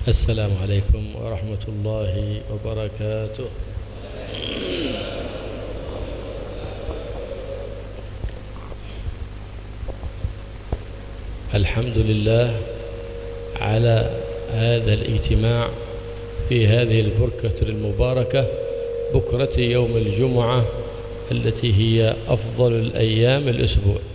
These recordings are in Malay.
السلام عليكم ورحمة الله وبركاته. الحمد لله على هذا الاجتماع في هذه البركة المباركة، بكرة يوم الجمعة التي هي أفضل الأيام الأسبوع.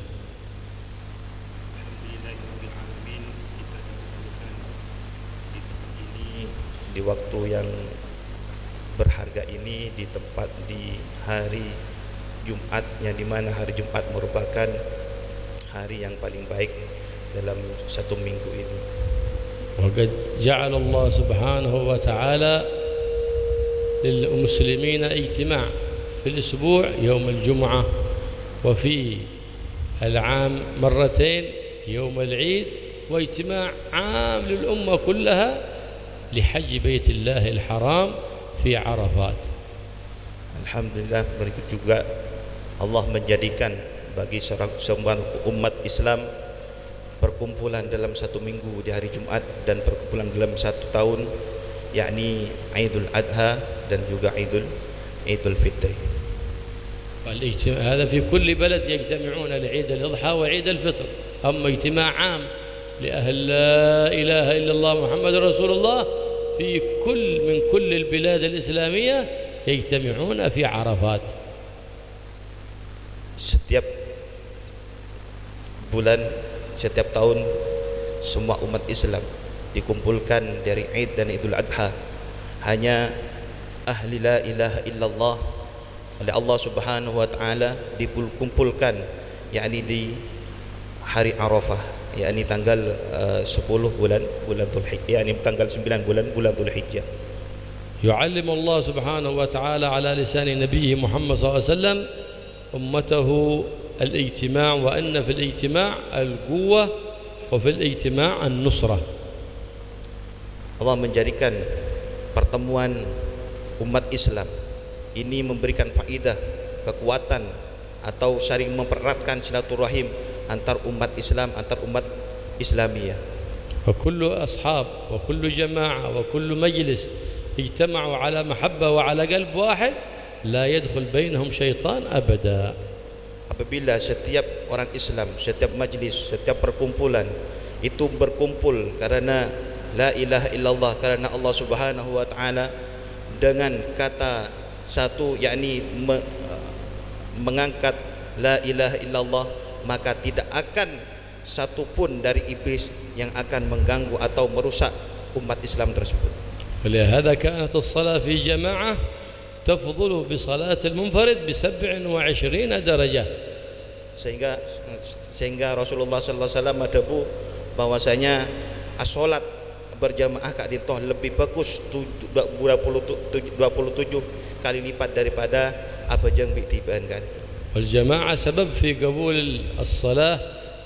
Di waktu yang berharga ini, di tempat di hari Jumat, yang dimana hari Jumat merupakan hari yang paling baik dalam satu minggu ini. وقد جعل الله سبحانه وتعالى للمسلمين اجتماع في الأسبوع يوم الجمعة، وفي العام مرتين يوم العيد، واجتماع عام للأمة كلها لحج بيت الله الحرام في عرفات. Alhamdulillah, berikut juga Allah menjadikan bagi semua umat Islam perkumpulan dalam satu minggu di hari Jumat dan perkumpulan dalam satu tahun, yakni Idul Adha dan juga Idul Fitri. هذا في كل بلد يجتمعون لعيد الأضحى وعيد الفطر. أما اجتماع عام لأهل لا إله إلا الله محمد رسول الله في من كل البلاد الإسلامية يجتمعون في عرفات. Setiap bulan, setiap tahun, semua umat Islam dikumpulkan dari Id dan Idul Adha. Hanya ahli la ilaha illallah oleh Allah Subhanahu wa taala dikumpulkan, yakni di hari Arafah, yakni tanggal 10 bulan Dzulhijjah, yakni tanggal 9 bulan Dzulhijjah. يعلم الله سبحانه وتعالى على لسان نبيه محمد صلى الله عليه وسلم أمته الاجتماع، وأن في الاجتماع القوة وفي الاجتماع النصرة. Allah menjadikan pertemuan umat Islam ini memberikan faidah, kekuatan, atau saling mempereratkan silaturahim antar umat Islam, antar umat Islamiyah. وكل أصحاب وكل جماعة وكل مجلس اجتمعوا على محبة وعلى قلب واحد لا يدخل بينهم شيطان أبدا. Apabila setiap orang Islam, setiap majlis, setiap perkumpulan itu berkumpul karena la ilaha illallah, karena Allah Subhanahu wa taala, dengan kata satu, yakni mengangkat la ilaha illallah, maka tidak akan satu pun dari iblis yang akan mengganggu atau merusak umat Islam tersebut. ولهذا كانت الصلاة في جماعة تفضل بصلاة المنفرد ب27 درجة. Sehingga Rasulullah sallallahu alaihi wasallam madabu bahwasanya salat berjamaah kak dintoh lebih bagus 27 kali lipat daripada apa jeng biktibaan kan. والجماعة سبب في قبول الصلاة،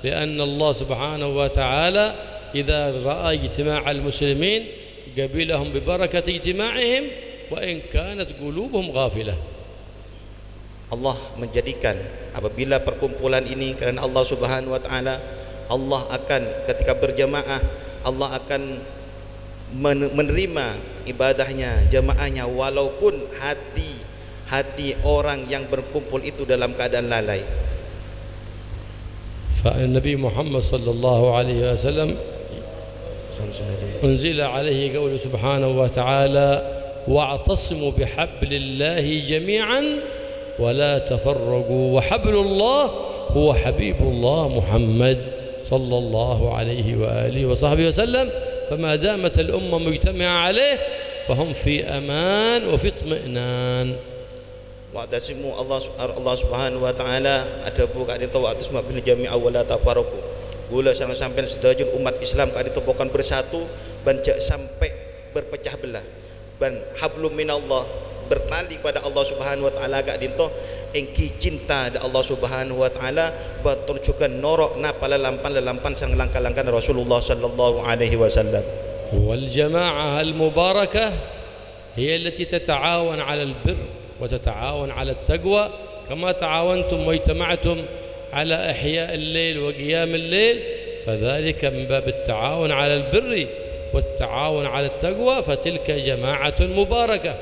لأن الله سبحانه وتعالى إذا رأى اجتماع المسلمين قبلهم ببركة اجتماعهم وإن كانت قلوبهم غافلة. Allah menjadikan apabila perkumpulan ini karena Allah Subhanahu wa taala, Allah akan ketika berjamaah, Allah akan menerima ibadahnya, jamaahnya, walaupun hati orang yang berkumpul itu dalam keadaan lalai. فالنبي محمد صلى الله عليه وسلم أنزل عليه قوله سبحانه وتعالى واعتصموا بحبل الله جميعا ولا تفرقوا وحبل الله هو حبيب الله محمد صلى الله عليه وآله وصحبه وسلم. فما دامت الأمة مجتمعة عليه فهم في أمان وفي اطمئنان. Wa'tasimu Allah Subhanahu wa taala adabu kak dinto wa'tasmu bil jami'a wa la tafarraqu. Gula sampai sedajun umat Islam kak dinto bukan bersatu dan sampai berpecah belah. Dan hablum minallah, bertali pada Allah Subhanahu wa taala kak dinto engki cinta da Allah Subhanahu wa taala batur juga norok na pala lampan sang langkah-langkah Rasulullah sallallahu alaihi wasallam. والجماعة المباركة هي التي تتعاون على البر وتتعاون على التقوى كما تعاونتم واجتمعتم على إحياء الليل وقيام الليل، فذلك من باب التعاون على البر والتعاون على التقوى فتلك جماعة مباركة.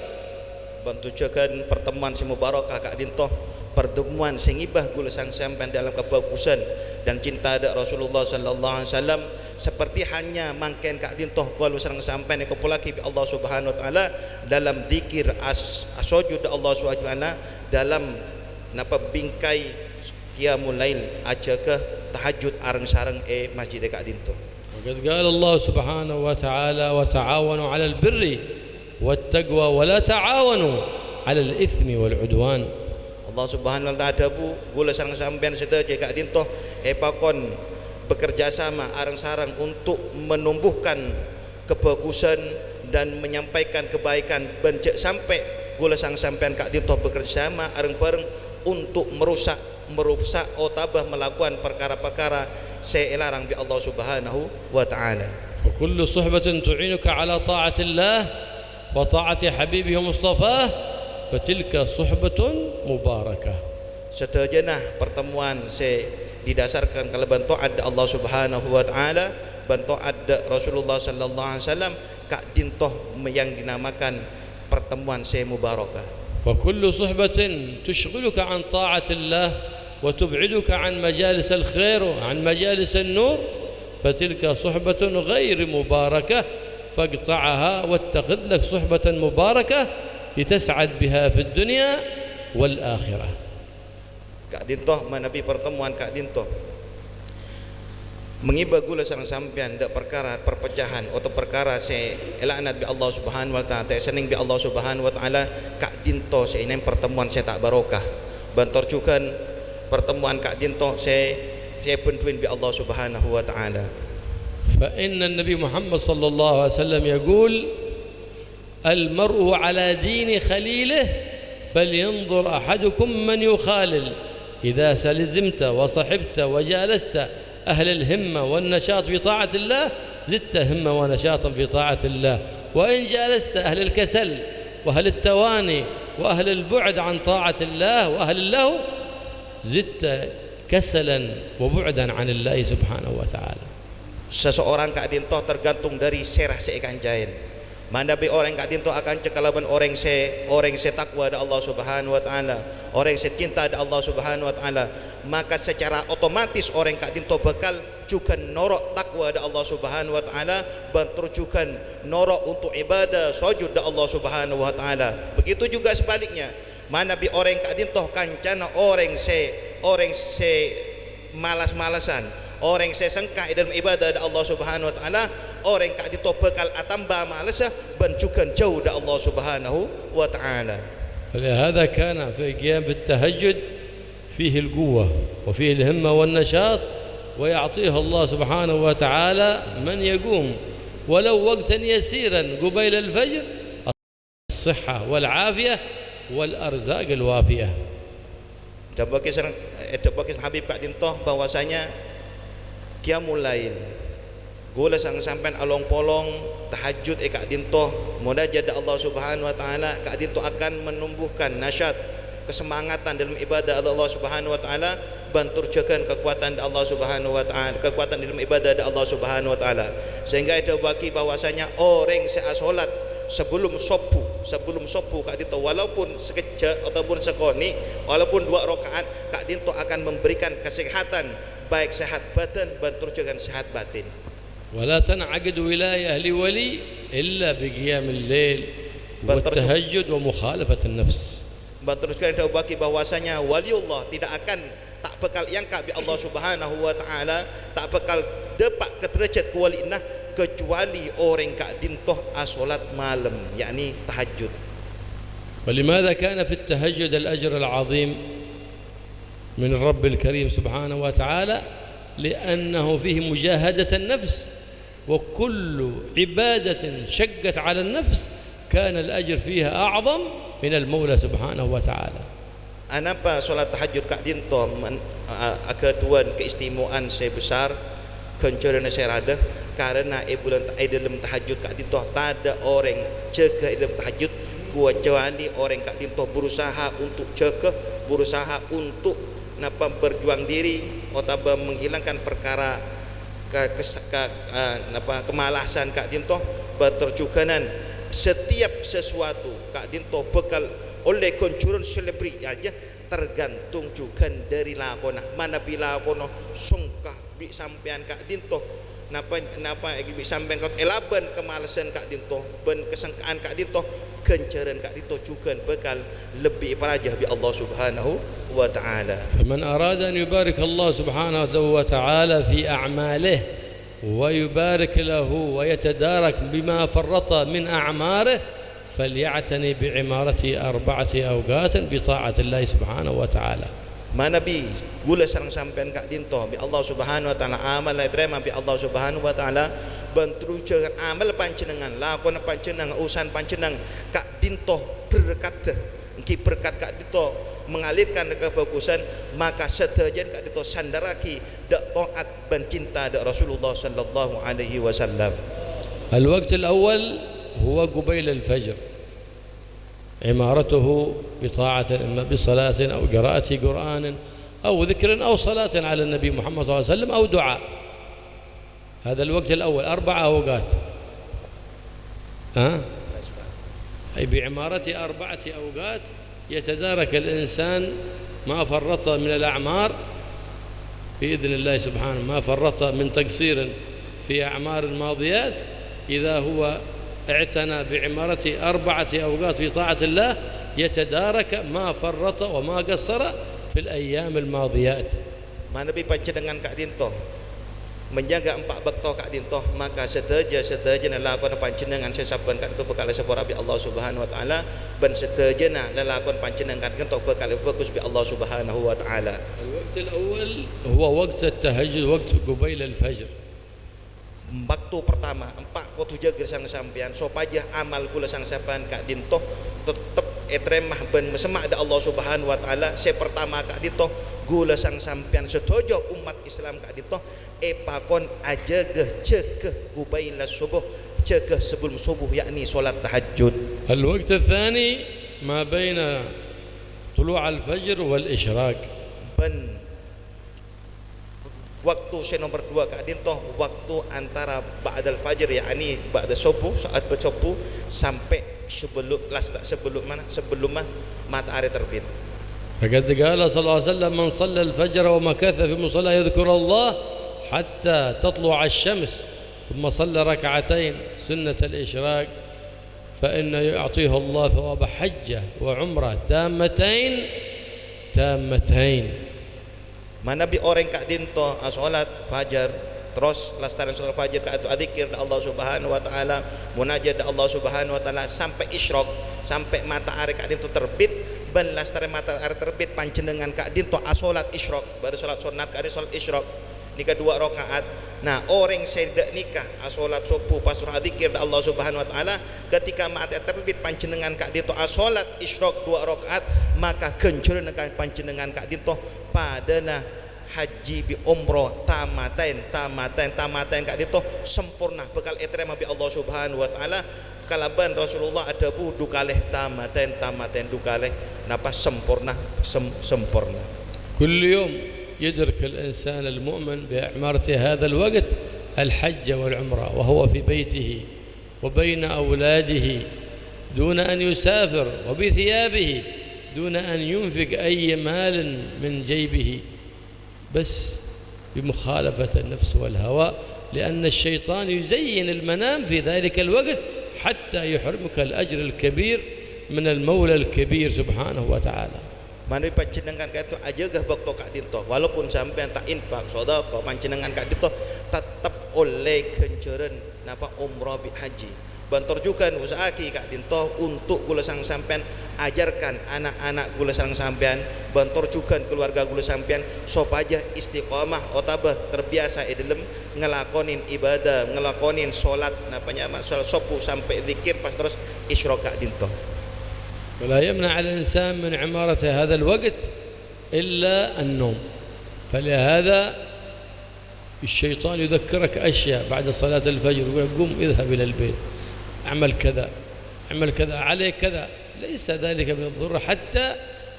Bantujakan pertemuan si mubarakah kak dintoh pertemuan sing ibah gula sang sampai dalam kebagusan dan cinta ada Rasulullah sallallahu alaihi wasallam seperti hanya mangken kak dintoh kalau sareng sampai ni kupulaki bi Allah Subhanahu wa taala dalam zikir asujud Allah Subhanahu wa taala dalam napa bingkai qiyamul lail aja ke tahajud areng-sareng masjid kak dintoh. وقد قال الله سبحانه وتعالى وتعاونوا على البر والتقوى ولا تعاونوا على الإثم والعدوان. Allah Subhanahu wa taala dabu gula sareng sampean sedaya kak dintoh pakon bekerja sama areng-sareng untuk menumbuhkan kebagusan dan menyampaikan kebaikan bencek sampai gula sang sampean kak dintoh bekerja sama areng-bareng untuk merusak otabah melakukan perkara-perkara selarang bi Allah Subhanahu wa taala. وكل صحبة تعينك على طاعة الله وطاعة حبيبه مصطفاه فتلك صحبة مباركة. Setajana pertemuan didasarkan kalau taat Allah Subhanahu wa taala, taat Rasulullah sallallahu alaihi wasallam kak dintoh yang dinamakan pertemuan mubarakah. وكل صحبة تشغلك عن طاعة الله وتبعدك عن مجالس الخير وعن مجالس النور فتلك صحبة غير مباركة فاقطعها واتخذ لك صحبة مباركة لتسعد بها في الدنيا والآخرة. Kak dintoh menabi pertemuan kak dintoh mengiba gula sareng sampean dak perkara perpecahan atau perkara laknat bi Allah Subhanahu wa taala sening bi Allah Subhanahu wa taala kak dintoh ini pertemuan tak barokah bantor cukan pertemuan kak dintoh bentuin bi Allah Subhanahu wa taala. فإن النبي محمد صلى الله عليه وسلم يقول المرء على دين خليله فلينظر أحدكم من يخالل إذا سلزمت وصحبت وجالست أهل الهمة والنشاط في طاعة الله زدت همة ونشاطا في طاعة الله وإن جالست أهل الكسل وأهل التواني وأهل البعد عن طاعة الله وأهل اللهو زدت كسلا وبعدا عن الله سبحانه وتعالى. Seseorang kak dintoh tergantung dari serah seikan jain. Mandapi orang kak dintoh akan cekalaban orang takwa da Allah Subhanahu wa taala, orang cinta da Allah Subhanahu wa taala, maka secara otomatis orang kak dintoh bakal juga norok takwa da Allah Subhanahu wa taala, bantur juga norok untuk ibadah sujud da Allah Subhanahu wa taala. Begitu juga sebaliknya. Mandapi orang kak dintoh kancana orang malas-malasan, orang sengkak dalam ibadah da Allah Subhanahu wa taala, orang kak ditopekal atamba malasah bancukan jauh da Allah Subhanahu wa taala. فلهذا كان في قيام التهجد فيه القوة وفيه الهمة والنشاط ويعطيه الله سبحانه وتعالى من يقوم ولو وقتا يسيرا قبيل الفجر الصحة والعافية والأرزاق الوافية. Dan bagi Habib kak dintoh bahwasanya qiyamul lail gula sang sampean along polong tahajud kak dintoh munajat Allah Subhanahu wa taala kak dintoh akan menumbuhkan nasyat kesemangatan dalam ibadah Allah Subhanahu wa taala bantur jakan kekuatan Allah Subhanahu wa taala kekuatan dalam ibadah Allah Subhanahu wa taala sehingga itu bagi bahwasanya orang salat sebelum sopu kak dintoh walaupun sekejap ataupun sekoni walaupun 2 rakaat kak dintoh akan memberikan kesehatan baik sehat badan bantur dengan sehat batin. ولا تنعقد ولاية لولي إلا بقيام الليل والتهجد ومخالفة النفس. Banturkan kita bagi bahwasanya waliullah tidak akan tak bekal yang bi Allah Subhanahu wa taala tak bekal depak ke derajat kuwalinnah kecuali orang kak dintoh salat malam yakni tahajud. ولماذا كان في التهجد الأجر العظيم من الرب الكريم سبحانه وتعالى؟ لأنه فيه مجاهدة النفس وكل عبادة شقت على النفس كان الأجر فيها أعظم من المولى سبحانه وتعالى. Anapa solat tahajud kak dintoh aketuan keistimewaan sebesar kencerana serada karena bulan dalam tahajud kak dintoh tak ada orang jaga dalam tahajud kecuali orang kak dintoh berusaha untuk jaga berusaha untuk berjuang diri atau menghilangkan perkara kemalasan Kak Dinto berterjuganan setiap sesuatu Kak Dinto bekal oleh kuncurun selebrit aja tergantung juga dari lakona mana bila lakono sungkah bi sampean Kak Dinto napa bi sampean kau elaban kemalasan Kak Dinto ben kesengkaan Kak Dinto kencaran Kak Dinto juga bekal lebih parajah bi Allah Subhanahu wa ta'ala. فمن أراد أن يبارك الله سبحانه وتعالى في أعماله ويبارك له ويتدارك بما فرط من أعماره فليعتني بعمارة 4 أوقات بطاعة الله سبحانه وتعالى. Mana bi gula sareng sampean Kak Dinto bi Allah Subhanahu wa taala amal la terima bi Allah Subhanahu wa taala benturujeun amal panjenengan lakon panjenengan urusan panjenengan Kak Dinto berkat engki berkat Kak Dinto mengalirkan kebagusan maka sedajan Kak Dinto sandaraki dak taat ben cinta dak Rasulullah sallallahu alaihi wasallam. الوقت الأول هو قبيل الفجر عمارته بطاعة إما بصلاة أو قراءة قرآن أو ذكر أو صلاة على النبي محمد صلى الله عليه وسلم أو دعاء. هذا الوقت الأول 4 أوقات أي بعمارة 4 أوقات يتدارك الإنسان ما فرط من الأعمار بإذن الله سبحانه ما فرط من تقصير في أعمار الماضيات إذا هو اعتنى بعمارة 4 أوقات في طاعة الله يتدارك ما فرط وما قصر في الأيام الماضيات. Mana bi panjenengan Kak Dinto menjaga 4 waktu Kak Dinto maka sedaya lakon panjenengan sesaben Kak Dinto bekal sepora bi Allah Subhanahu wa taala ben sedaya lakon panjenengan Kak Dinto bekal bagus bi Allah Subhanahu wa taala. الوقت الأول هو وقت التهجد وقت قبيل الفجر. Waktu pertama 4 kudu jaga sang sampean supaya amal kula sang sampean Kak Dinto tetep etremah ben mesemak da Allah Subhanahu wa taala. Se pertama Kak Dinto gula sang sampean sedojo umat Islam Kak Dinto pakon ajageh cegeh gubaila subuh cegeh sebelum subuh yakni salat tahajud. الوقت الثاني ما بين طلوع الفجر والإشراق. Ben waktu nomor 2 Kak Dinto waktu antara ba'dal fajr yakni ba'da subuh saat bersubuh sampai sebelum matahari terbit. فقد قال صلى الله عليه وسلم من صلى الفجر ومكث في مصلى يذكر الله حتى تطلع الشمس ثم صلى ركعتين سنة الإشراق فإن يعطيه الله ثواب حجة وعمرة تامتين. Mana bi orang Kak Dinto salat fajar terus lastaran salat fajar atau zikir Allah Subhanahu wa taala munajat Allah Subhanahu wa taala sampai isyraq sampai matahari Kak Dinto terbit ben lastaran matahari terbit panjenengan Kak Dinto salat isyraq baru salat sunat Kak Dinto salat isyraq nikah 2 rakaat. Nah orang sedak nikah salat subuh pas zikir Allah Subhanahu wa taala ketika matahari terbit panjenengan Kak Dinto salat isyraq 2 rakaat maka genjreun panjenengan Kak Dinto padana haji bi umroh tamatain Kak Dinto sempurna bekal etrema bi Allah Subhanahu wa taala kalaban Rasulullah ada bu dukaleh tamatain dukaleh napa sempurna. كل يوم يدرك الإنسان المؤمن بإعمارة هذا الوقت الحج والعمرة وهو في بيته وبين أولاده دون أن يسافر وبثيابه دون أن ينفق أي مال من جيبه بس بمخالفة النفس والهوى لأن الشيطان يزين المنام في ذلك الوقت حتى يحرمك الأجر الكبير من المولى الكبير سبحانه وتعالى. Mana panjenengan Kak Dinto ajagah bakto Kak Dinto walaupun sampean tak infak sedekah panjenengan Kak Dinto tetap oleh kenceran napa umrah bi haji. Bantor juga usahaki Kak Dinto untuk gula sang sampean ajarkan anak-anak gula sang sampean bantor juga keluarga gula sampean supaya istiqomah otabah terbiasa dalam ngelakonin ibadah ngelakonin solat napanya solat subuh sampai zikir pas terus isyraq Kak Dinto. ولا يمنع الإنسان من عمارة هذا الوقت إلا النوم. فلهذا الشيطان يذكرك أشياء بعد صلاة الفجر يقول قم اذهب إلى البيت اعمل كذا عليك كذا ليس ذلك من الضر حتى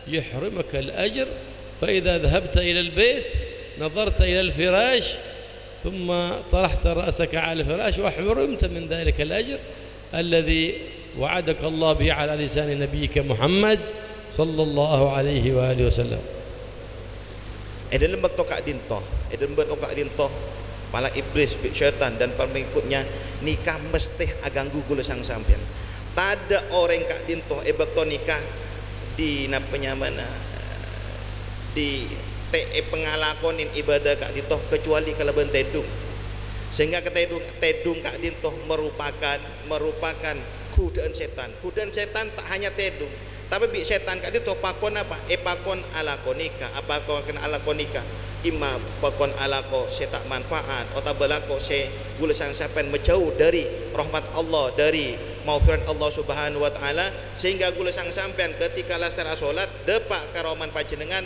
يحرمك الأجر. فإذا ذهبت إلى البيت نظرت إلى الفراش ثم طرحت رأسك على الفراش وحرمت من ذلك الأجر الذي وعدك الله به على لسان نبيك محمد صلى الله عليه وآله وسلم. Dalam waktu kak dintoh, dalam waktu kak dintoh, pala iblis, syaitan dan pengikutnya nikah mesti aganggu gula sang sampian. Tak ada orang kak dintoh, waktu nikah di napanya mana di pengalakonin ibadah kak dintoh kecuali kalau bentedung. Sehingga tedung kak dintoh merupakan kudaan setan. Kudaan setan tak hanya tedung, tapi bi setan kak dintoh pakon apa? Pakon ala konika, apa pakon ala konika? Ima pakon ala ko setak manfaat atau belako se gula sang sapen menjauh dari rahmat Allah, dari maufiran Allah Subhanahu wa taala, sehingga gula sang sampean ketika lastara salat depak karoman panjenengan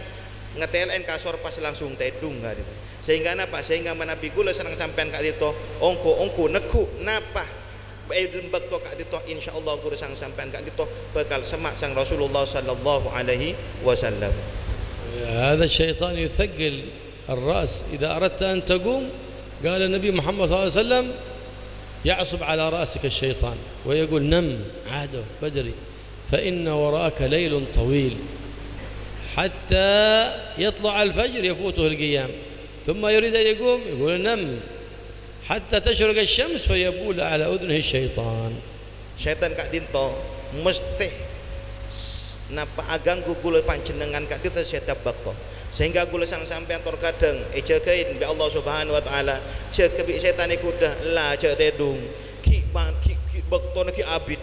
ngetelen kasor pas langsung tedung kak dintoh. Sehingga napa? Sehingga manabi gula senang sampean kak dintoh ongko neku napa lembak to kak dintoh insyaallah gula sang sampean kak dintoh bakal semak sang Rasulullah sallallahu alaihi wasallam. هذا الشيطان يثقل الرأس إذا أردت أن تقوم قال النبي محمد صلى الله عليه وسلم يعصب على رأسك الشيطان ويقول نم عاده بدري فإن وراءك ليل طويل حتى يطلع الفجر يفوته القيام ثم يريد أن يقوم يقول نم حتى تشرق الشمس فيبول على أذنه الشيطان. Syaitan kak dinto mesti napa aganggu gula panjenengan kak dinto setiap waktu, sehingga gula sang sampean terkadang jagain bi Allah Subhanahu wa taala jaga bi setan iku dah la jaga tedung ki waktu ki abid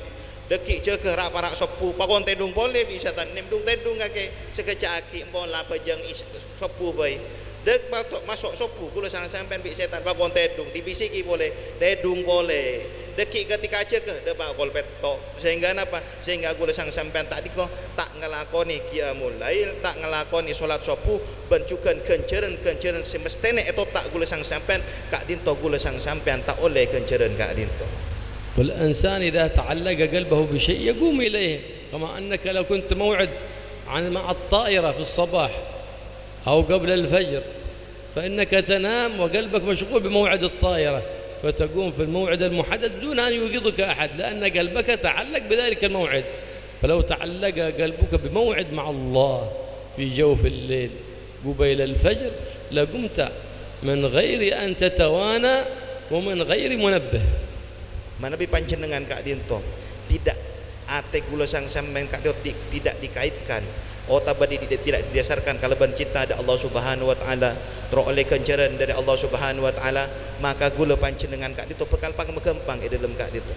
deki jaga rak parak sepuh pakon tedung boleh bi setan nemdung tedung kake sekejaki empon la pejang sepuh bae dek masuk sepuh gula sang sampean bi setan pakon tedung dibisiki boleh tedung boleh deki ketika aja ke debak kol petok sehingga apa sehingga gula sang sampean tak dikno tak ngelakoni qiyamul lail tak ngelakoni salat subuh bencukan kenceran semestene itu tak gula sang sampean kak dinto gula sang sampean tak oleh kenceran kak dinto. والإنسان إذا تعلق قلبه بشيء يقوم إليه كما أنك لو كنت موعد مع الطائرة في الصباح أو قبل الفجر فإنك تنام وقلبك مشغول بموعد الطائرة فتقوم في الموعد المحدد دون أن يوقظك أحد لأن قلبك تعلق بذلك الموعد. فلو تعلق قلبك بموعد مع الله في جوف الليل قبيل الفجر لقمت من غير أن تتوانى ومن غير منبه. Manabi panjenengan kak dinto tidak ate gula sang sampean kak dinto tidak dikaitkan otabadi tidak didasarkan kalaban cinta ada Allah Subhanahu wa taala teroleh kencaran dari Allah Subhanahu wa taala maka gula panjenengan kak dinto bekal pangempang dalam kak dinto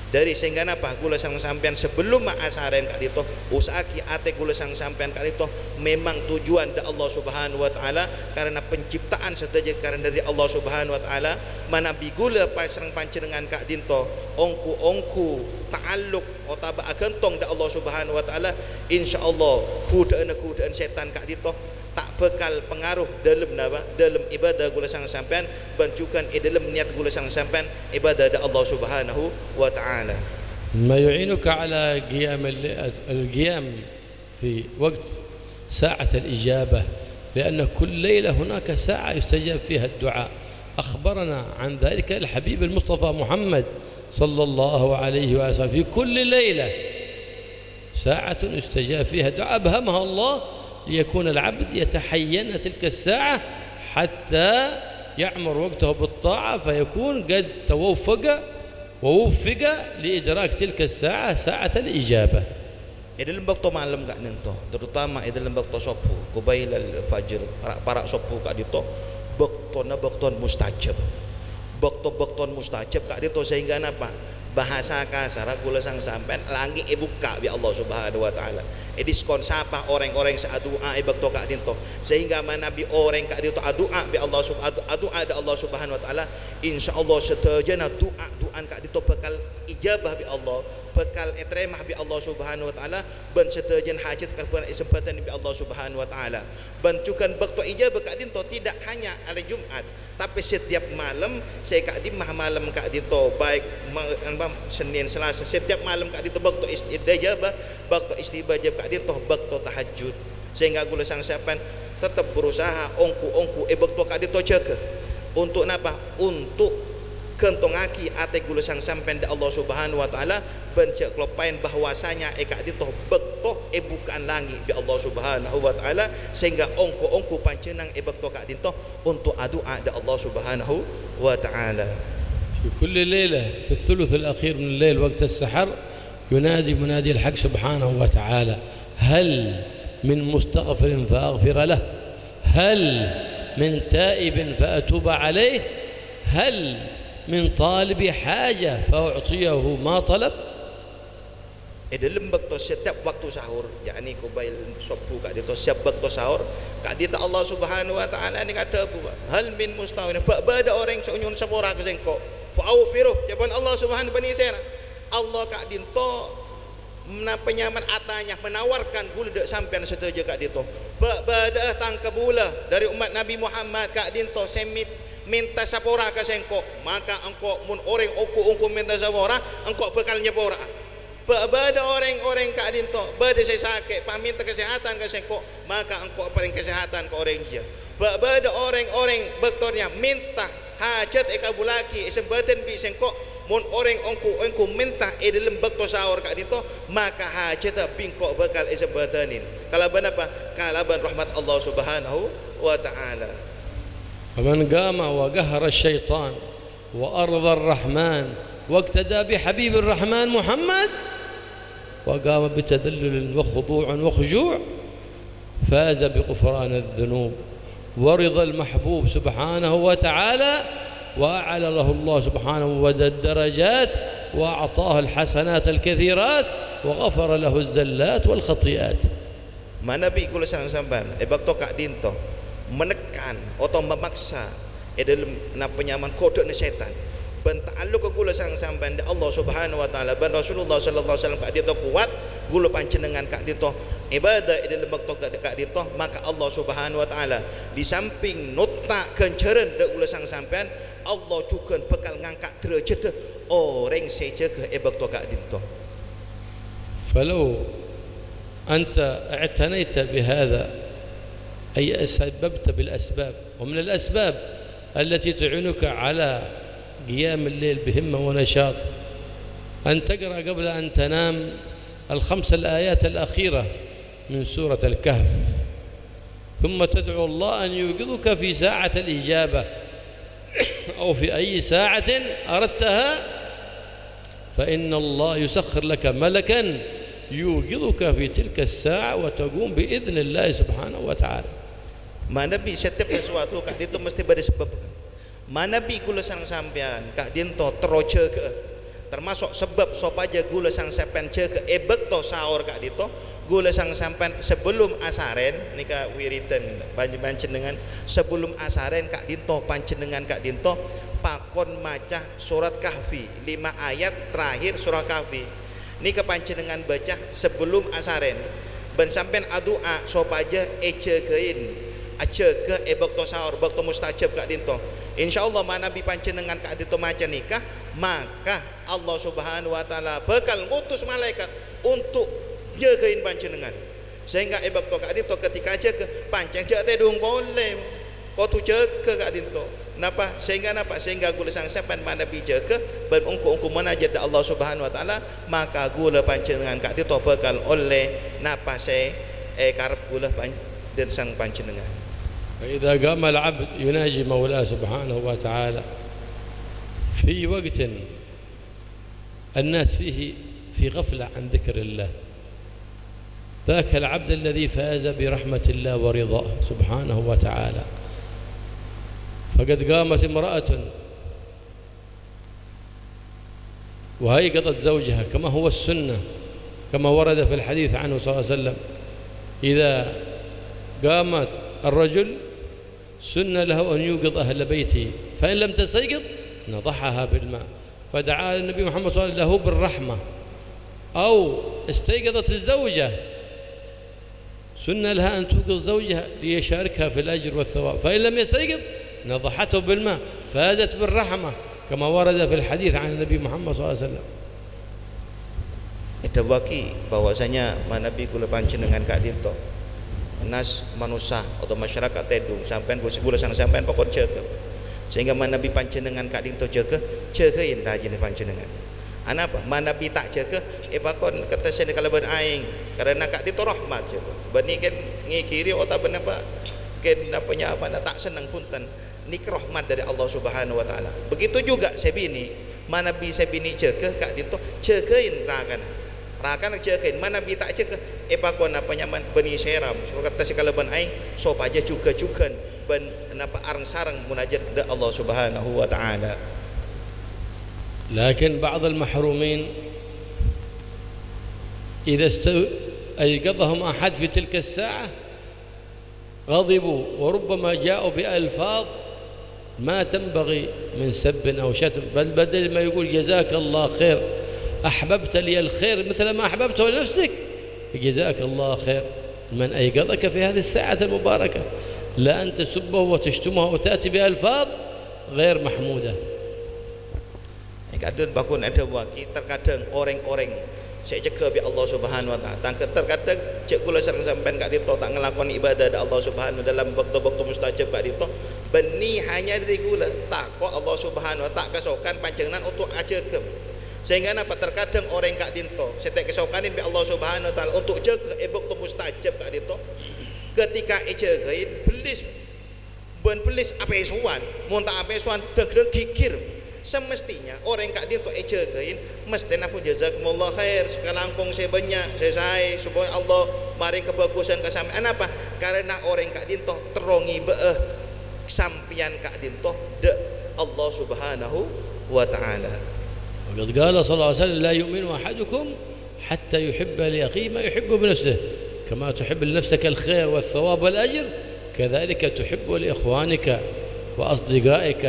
dari sehingga apa gula sang sampean sebelum asaren kak dinto usaki ate gula sang sampean kak dinto memang tujuan dari Allah Subhanahu wa taala karena penciptaan sedaja karena dari Allah Subhanahu wa taala manabi gula pasrang panjenengan kak dinto ongku ta'alluq otaba agentong dari Allah Subhanahu wa taala insyaallah kudaan setan kak dinto tak bekal pengaruh dalam ibadah gula sang sampean bancukan dalam niat gula sang sampean ibadah dari Allah Subhanahu wa taala. ما يعينك على القيام في وقت ساعة الإجابة لأن كل ليلة هناك ساعة يستجاب فيها الدعاء. أخبرنا عن ذلك الحبيب المصطفى محمد صلى الله عليه وسلم في كل ليلة ساعة يستجاب فيها الدعاء أبهمها الله ليكون العبد يتحين تلك الساعة حتى يعمر وقته بالطاعة فيكون قد ووفق لإدراك تلك الساعة ساعة الإجابة. Dalam waktu malam kak nento terutama dalam waktu subuh kubail al-fajr para subuh kak dito waktu mustajab kak dito sehingga apa bahasa kasar gula sang sampean langit buka bi Allah Subhanahu wa taala diskon sapa orang-orang saadua waktu kak dinto sehingga manabi orang kak dinto adua bi Allah Subhanahu wa taala insyaallah setajana doa kak dinto bakal ijabah bi Allah bakal etremah bi Allah Subhanahu wa taala ban setajan hajat kalbuan isempatan bi Allah Subhanahu wa taala bancukan waktu ijabah kak dinto tidak hanya hari Jumat tapi setiap malam saya kak di malam kak dinto baik Senin Selasa setiap malam kak dinto waktu ijabah waktu istibajab kak dinto waktu tahajud sehingga gula sang sampean tetap berusaha ongku waktu kak dinto jaga untuk napa? Untuk kentongaki ate gula sang sampean da Allah Subhanahu wa taala bencak klopain bahwasanya kak dito bektoh bukan langi bi Allah Subhanahu wa taala sehingga ongko pancenang bektoh kak dito untuk doa da Allah Subhanahu wa taala. في كل ليلة في الثلث الأخير من الليل وقت السحر ينادي منادي الحق سبحانه وتعالى هل من مستغفر فأغفر له هل من تائب فأتوب عليه هل من طالب حاجة فأعطيه ما طلب. Dalam waktu setiap waktu sahur, yakni kubail sopu kak dito setiap waktu sahur, kak dito Allah Subhanahu wa taala ni kata hal min mustawin bada orang seunyon sapora ke sengko fa'afiru jaban Allah Subhanahu wa taala Allah kak dito penyaman atanya menawarkan gula dak sampean setuju kak dito bada tangka bula dari umat Nabi Muhammad kak dito semit minta sapora ke sengko maka engkau mun orang ongko minta sapora engkau bekal nyepora. Bada orang-orang kak dinto bada saya sakit paminta kesehatan ke sengko maka engkau paling kesehatan ke orang dia. Bada orang-orang bektornya minta hajat ekabulaki sebaten bi sengko mun orang engkau minta dalam bektor sahur kak dinto maka hajat bingko bekal sebatanin kalaban apa kalaban rahmat Allah Subhanahu wa taala. فمن قام وقهر الشيطان وأرضى الرحمن واقتدى بحبيب الرحمن محمد وقام بتذلل وخضوع وخشوع فاز بغفران الذنوب ورضا المحبوب سبحانه وتعالى وأعلى له الله سبحانه الدرجات وأعطاه الحسنات الكثيرات وغفر له الزلات والخطيئات. ما نبي يقول sampan bakto kak dinto menekan atau memaksa dalam penyaman kode setan benta'alluq ke gula sareng sampean da Allah Subhanahu wa taala ban Rasulullah sallallahu alaihi wasallam kak dito kuat gula panjenengan kak dito ibadah dalam waktu kak dito maka Allah Subhanahu wa taala di samping nota kenceren da gula sang sampean Allah juga bekal ngangkat derajat orang seja ke waktu kak dito. فلو أنت اعتنيت بهذا أي سببت بالأسباب ومن الأسباب التي تعينك على قيام الليل بهمة ونشاط أن تقرأ قبل أن تنام الخمس الآيات الأخيرة من سورة الكهف ثم تدعو الله أن يوقظك في ساعة الإجابة أو في أي ساعة أردتها فإن الله يسخر لك ملكا يوقظك في تلك الساعة وتقوم بإذن الله سبحانه وتعالى. Mana bi setiap sesuatu kak dito mesti ada sebab. Mana bi gula sang sampean kak dinto teroje ke termasuk sebab sopaja gula sang sampean ce ke bekto sahur kak dito gula sang sampean sebelum asaren nika wiridan panjenengan sebelum asaren kak dinto panjenengan kak dinto pakon maca surat Kahfi 5 ayat terakhir surah Kahfi nika panjenengan baca sebelum asaren ben sampean adua sopaja ecekein aja ke bakto sahur bakto mustajab kak dinto insyaallah mana bi panjenengan kak dinto maca nikah maka Allah Subhanahu wa taala bakal ngutus malaikat untuk jagain panjenengan sehingga bakto kak dinto ketika aja ke pancen je teh dung boleh kau tu jaga kak dinto napa sehingga gula sang sampean mana bi jaga ben ungku munajat da Allah Subhanahu wa taala maka gula panjenengan kak dinto bakal oleh napa karep gula dan sang panjenengan. فإذا قام العبد يناجي مولاه سبحانه وتعالى في وقت الناس فيه في غفلة عن ذكر الله ذاك العبد الذي فاز برحمة الله ورضاه سبحانه وتعالى. فقد قامت امرأة وهيقظت زوجها كما هو السنة كما ورد في الحديث عنه صلى الله عليه وسلم إذا قامت الرجل سنة له أن يوقظ أهل بيته فإن لم تستيقظ نضحها بالماء فدعا النبي محمد صلى الله عليه وسلم له بالرحمة أو استيقظت الزوجة سنة لها أن توقظ زوجها ليشاركها في الأجر والثواب فإن لم يستيقظ نضحته بالماء فازت بالرحمة كما ورد في الحديث عن النبي محمد صلى الله عليه وسلم. Itu bagi bahwasanya Nabi kula panjenengan kak dinto nas manusia atau masyarakat tedung sampean gula sang sampean pokok jaga sehingga manabi panjenengan kak dinto cekein rajin panjenengan. Anapa manabi tak ceke bakon kata saya kalau ben aing karena kak dinto rahmat je bani kan ngikiri otak ben apa ken apanya mana tak senang punten nik rahmat dari Allah Subhanahu wa taala. Begitu juga sebini manabi sebini ceke kak dinto cekein rakan cekein manabi tak ceke bakon apanya bani seram kata saya kalau ben aing sop aja juga ben kenapa arang sarang munajat ke Allah Subhanahu wa taala. لكن بعض المحرومين إذا أيقظهم أحد في تلك الساعة غضبوا وربما جاءوا بألفاظ ما تنبغي من سب أو شتم، بل بدل ما يقول جزاك الله خير أحببت لي الخير مثل ما أحببته لنفسك، جزاك الله خير من أيقظك في هذه الساعة المباركة، لا أن تسبه وتشتمه وتأتي بألفاظ غير محمودة. Kadang bakun ada waki terkadang orang-orang saya jaga bi Allah Subhanahu wa taala. Terkadang cek kula sareng sampean kak dito tak ngelakoni ibadah Allah Subhanahu dalam waktu-waktu mustajab kak dito. Beni hanya dari kula tak kok Allah Subhanahu wa taala kesokan panjenengan untuk ajekem. Sehingga apa terkadang orang kak dito setek kesokanin bi Allah Subhanahu wa taala untuk jaga waktu mustajab kak dito. Ketika ejagain belis belis apa suan, mun tak apa suan deg-deg gigir. Semestinya orang kak dia tu ejagain mesti nak jazakumullah khair sekalangkong saya banyak saya supaya Allah mari kebagusan kesamaan apa karena orang kak dia tu terongi sampian kak dia tu de Allah Subhanahu wa taala. وقد قال صلى الله عليه وسلم لا يؤمن أحدكم حتى يحب لأخيه ما يحب بنفسه كما تحب لنفسك الخير والثواب والأجر كذلك تحب لإخوانك وأصدقائك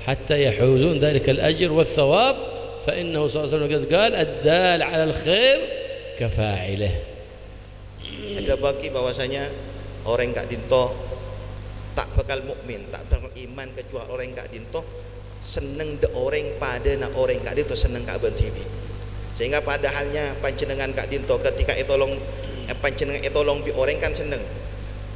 حتى يحوزون ذلك الأجر والثواب فإنه صلى الله عليه وسلم قد قال الدال على الخير كفاعله. Ada bagi bahwasanya orang kak dinto tak bakal mukmin, tak bakal iman kecuali orang kak dinto seneng de orang pada nak orang kak dinto seneng kak bentibi. Sehingga padahalnya panjenengan kak dinto ketika etolong panjenengan etolong bi orang kan seneng.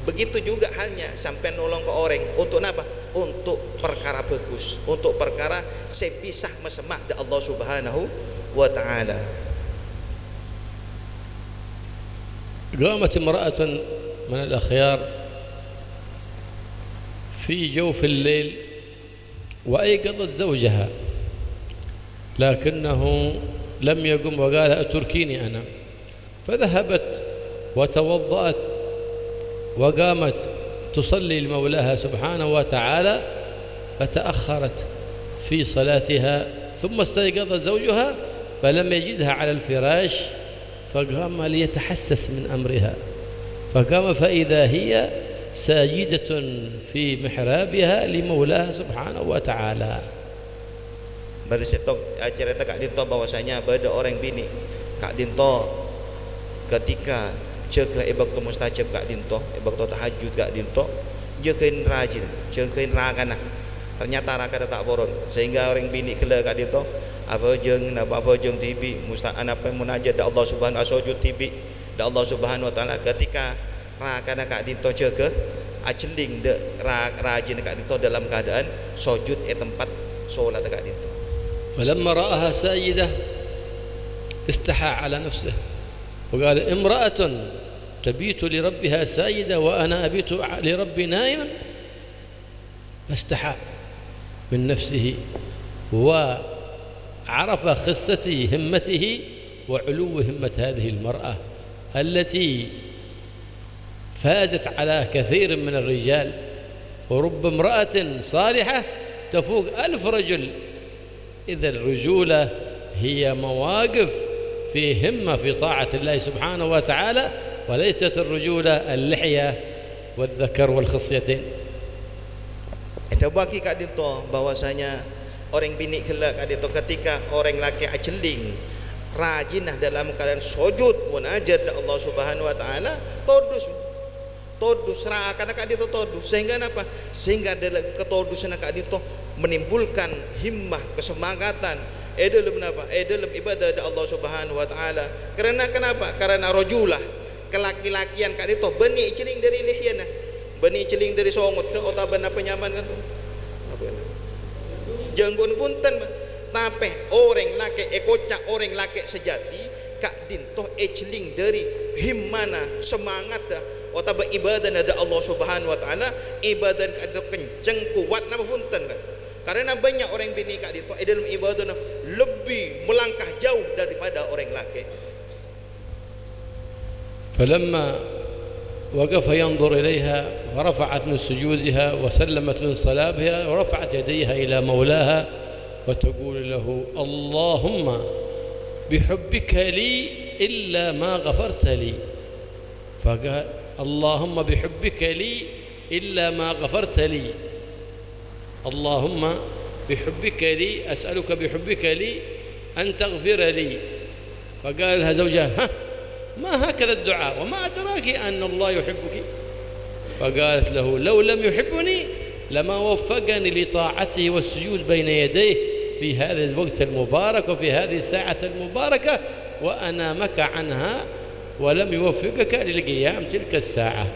Begitu juga halnya sampai nolong ke orang untuk apa? Untuk perkara bagus, untuk perkara sebisa mesemak dari Allah Subhanahu wa taala. قامت امرأة من الأخيار في جوف الليل وأيقظت زوجها لكنه لم يقم وقال أتركيني أنا، فذهبت وتوضأت وقامت تصلي لمولاها سبحانه وتعالى فتأخرت في صلاتها ثم استيقظ زوجها فلم يجدها على الفراش فقام ليتحسس من أمرها فقام فإذا هي ساجدة في محرابها لمولاها سبحانه وتعالى. Bersetok cerita Kak Dinto bahwasanya ada orang bini Kak Dinto ketika jaga waktu mustajab Kak Dinto, waktu tahajud Kak Dinto, jagain rajin, jagain rakana. Ternyata rakana tak boron, sehingga orang bini kela Kak Dinto, apa jeng tibi mustaan apa munajat da Allah Subhanahu wa taala sujud tibi da Allah Subhanahu wa taala ketika rakana Kak Dinto jaga ajeling de rajin Kak Dinto dalam keadaan sujud tempat salat Kak Dinto. فلما رآها ساجدة استحى على نفسه وقال امرأة تبيت لربها ساجدة وأنا أبيت لربي نائما، فاستحى من نفسه وعرف خسته همته وعلو همة هذه المرأة التي فازت على كثير من الرجال، ورب امرأة صالحة تفوق 1000 رجل. إذا الرجولة هي مواقف في همة في طاعة الله سبحانه وتعالى وليست الرجولة اللحية والذكر والخصيتين. Itu bagi Kak Dinto bahwasanya orang bini kelak Kak Dinto ketika orang laki ajeling rajinah dalam keadaan sujud munajat Allah Subhanahu wa taala todus karena Kak Dinto todus sehingga apa? Sehingga dalam ketodusan Kak Dinto menimbulkan himmah kesemangatan dalam apa? Dalam ibadah Allah Subhanahu wa taala. Karena kenapa? Karena rajulah kelaki-lakian Kak Dinto beni celing dari lihyana, beni celing dari songot ke otaban apa nyaman kan tu. Jenggon punten tapi orang laki kocak orang laki sejati kak dintoh ejling dari himmana semangat dah atau beribadah ada Allah Subhanahu wa taala ibadah ada kenceng kuat nama punten kan karena banyak orang bini kak dintoh dalam ibadah lebih melangkah jauh daripada orang laki. فلما وقف ينظر إليها ورفعت من سجودها وسلمت من صلابها ورفعت يديها إلى مولاها وتقول له اللهم بحبك لي إلا ما غفرت لي فقال اللهم بحبك لي إلا ما غفرت لي اللهم بحبك لي أسألك بحبك لي أن تغفر لي فقال لها زوجها ها ما هكذا الدعاء وما أدراك أن الله يحبك فقالت له لو لم يحبني لما وفقني لطاعته والسجود بين يديه في هذا الوقت المبارك وفي هذه الساعة المباركة وأنامك عنها ولم يوفقك للقيام تلك الساعة.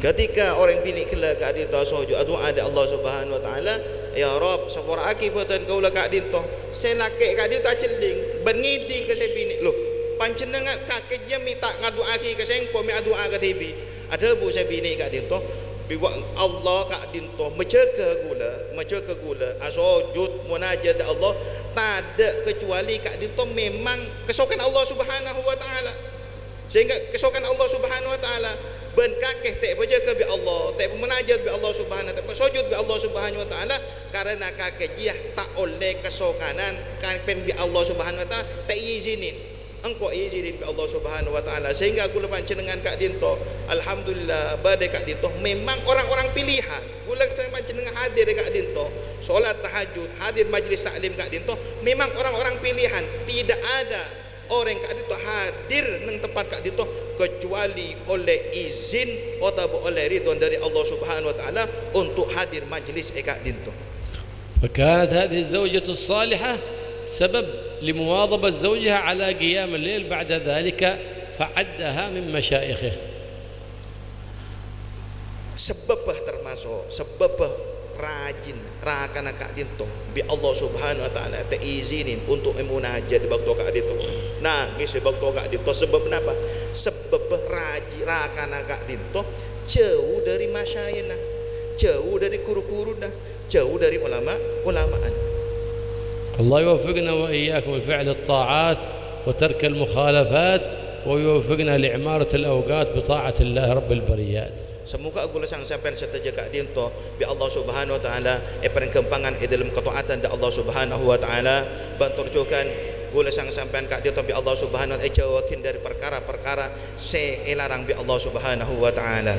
Ketika orang bini kela kak dinto sujud doa ada Allah Subhanahu wa taala, ya Rabb sapora akibatan kau la kak dinto, saya laki kak dinto celing bengiding ke saya bini loh. Panjenengan kak kerja minta ngadu aki ke saya ko mi adu aga tibi. Ada bu saya bini kak dinto, biwa Allah kak dinto menjaga gula asujud munajat Allah tak ada kecuali kak dinto memang kesokan Allah Subhanahu wa taala. Sehingga kesokan Allah Subhanahu wa taala ben kakeh tak berjaga bi Allah, tak menajat bi Allah Subhanahu wa taala, sujud bi Allah Subhanahu wa taala karena kakeh dia tak oleh kesokanan kan pen bi Allah Subhanahu wa taala tak izinin. Engkau izinin bi Allah Subhanahu wa taala sehingga aku lepas jenengan kak dinto alhamdulillah badai kak dinto memang orang-orang pilihan. Gula lepas jenengan hadir kak dinto solat tahajud, hadir majlis taklim kak dinto memang orang-orang pilihan. Tidak ada orang kak dinto hadir nang tempat kak dinto kecuali oleh izin atau oleh ridwan dari Allah Subhanahu wa taala untuk hadir majlis kak dinto. فكانت هذه الزوجة الصالحة سبب لمواظبة زوجها على قيام الليل بعد ذلك فعدها من مشايخه. Sebab termasuk sebab rajin rakana kak dinto bi Allah Subhanahu wa taala tak izinin untuk munajat waktu kak dinto. Nah, ngisi waktu kak dinto sebab kenapa? Sebab rajin rakana kak dinto jauh dari masyayina, jauh dari guru-guru dah, jauh dari ulamaan. الله يوفقنا وإياكم لفعل الطاعات وترك المخالفات ويوفقنا لعمارة الأوقات بطاعة الله رب البريات. Semoga aku lesang sampai seteja kak dinto bi Allah Subhanahu wa taala perkembangan dalam ketaatan da Allah Subhanahu wa taala banturjukan gula sang sampean kak dinto bi Allah Subhanahu wa taala jauhin dari perkara-perkara larang bi Allah Subhanahu wa taala.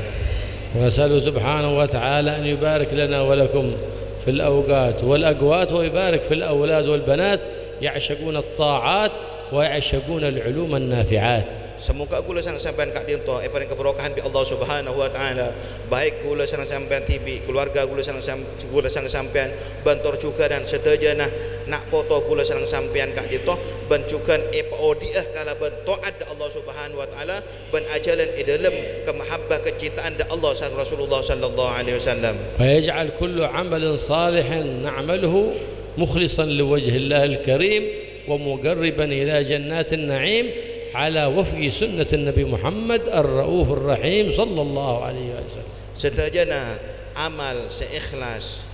ونسأله سبحانه وتعالى أن يبارك لنا ولكم في الأوقات والأقوات ويبارك في الأولاد والبنات يعشقون الطاعات ويعشقون العلوم النافعات. Semoga gula sang sampean kak dinto paring keberkahan bi Allah Subhanahu wa taala baik gula sang sampean tibi keluarga gula sang sampean bantor juga dan setajana nak foto gula sang sampean kak dinto bancukan odiah kala taat Allah Subhanahu wa taala ban ajalan dalam kemahabbah kecintaan da Allah Rasulullah sallallahu alaihi wasallam. ويجعل كل عمل صالح نعمله مخلصا لوجه الله الكريم ومقربا إلى جنات النعيم على وفق سنة النبي محمد الرؤوف الرحيم صلى الله عليه وسلم. Setajana amal seikhlas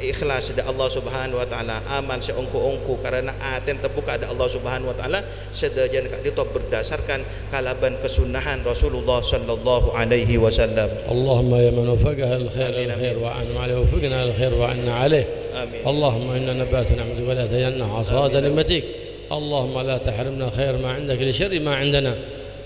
ikhlas da Allah Subhanahu wa taala amal seongko-ongko karena aten terbuka da Allah Subhanahu wa taala setajana kak dito berdasarkan kalaban kesunahan Rasulullah sallallahu alaihi wasallam. Allahumma ya man wafaqaha al-khair wa anna alayhi wafaqna al-khair wa anna alayhi. Amin. Allahumma inna nabatana min wa la tajanna hasada limatik. اللهم لا تحرمنا خير ما عندك لشر ما عندنا.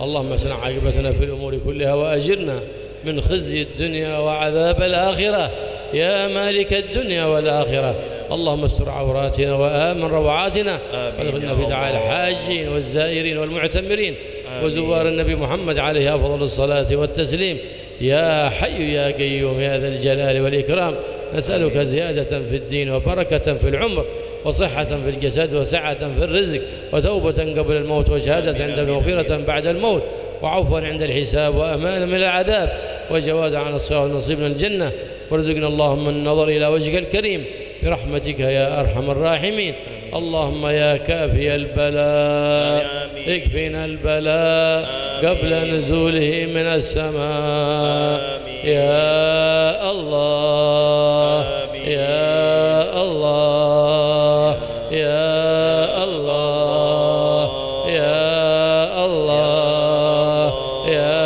اللهم اسلم عاقبتنا في الأمور كلها وأجرنا من خزي الدنيا وعذاب الآخرة يا مالك الدنيا والآخرة. اللهم استر عوراتنا وآمن روعاتنا وادخلنا في دعاء الحاجين والزائرين والمعتمرين وزوار النبي محمد عليه أفضل الصلاة والتسليم. يا حي يا قيوم يا ذا الجلال والإكرام نسألك زيادة في الدين وبركة في العمر وصحة في الجسد وسعة في الرزق وتوبة قبل الموت وشهادة عند المغفرة بعد الموت وعفوا عند الحساب وأمانا من العذاب وجوازا على الصراط ونصيبنا الجنة، وارزقنا اللهم النظر إلى وجهك الكريم برحمتك يا أرحم الراحمين. اللهم يا كافي البلاء اكفنا البلاء قبل نزوله من السماء يا الله يا الله يا الله يا الله يا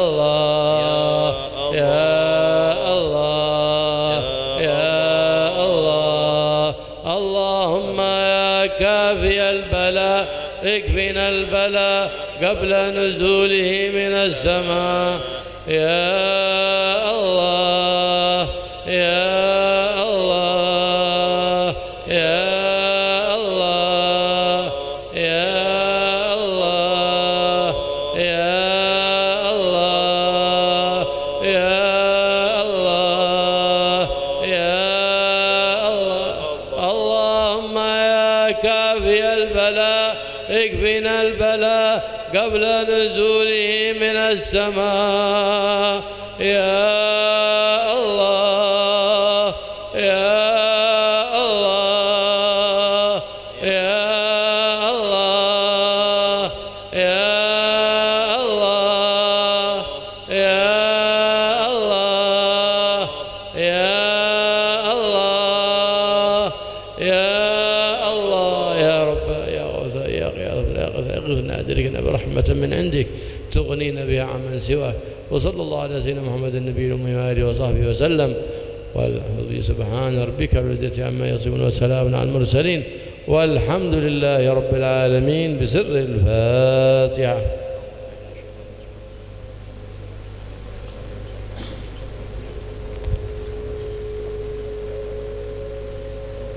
الله يا الله يا الله. اللهم يا كافي البلاء اكفنا البلاء قبل نزوله من السماء يا الله يا الله يا الله يا الله يا الله يا الله يا الله. اللهم يا كافي البلاء اكفنا البلاء قبل نزوله من السماء يا الله يا الله يا الله يا الله يا الله يا الله يا الله يا رب يا غوث يا غياث يا اغثنا ادركنا برحمة من عندك تغنينا بها عمن سواك. وصلى الله على سيدنا محمد النبي الأمي وآله وصحبه وسلم. والحمد سبحان ربك رب العزة عما يصفون وسلام على المرسلين والحمد لله رب العالمين بسر الفاتحة.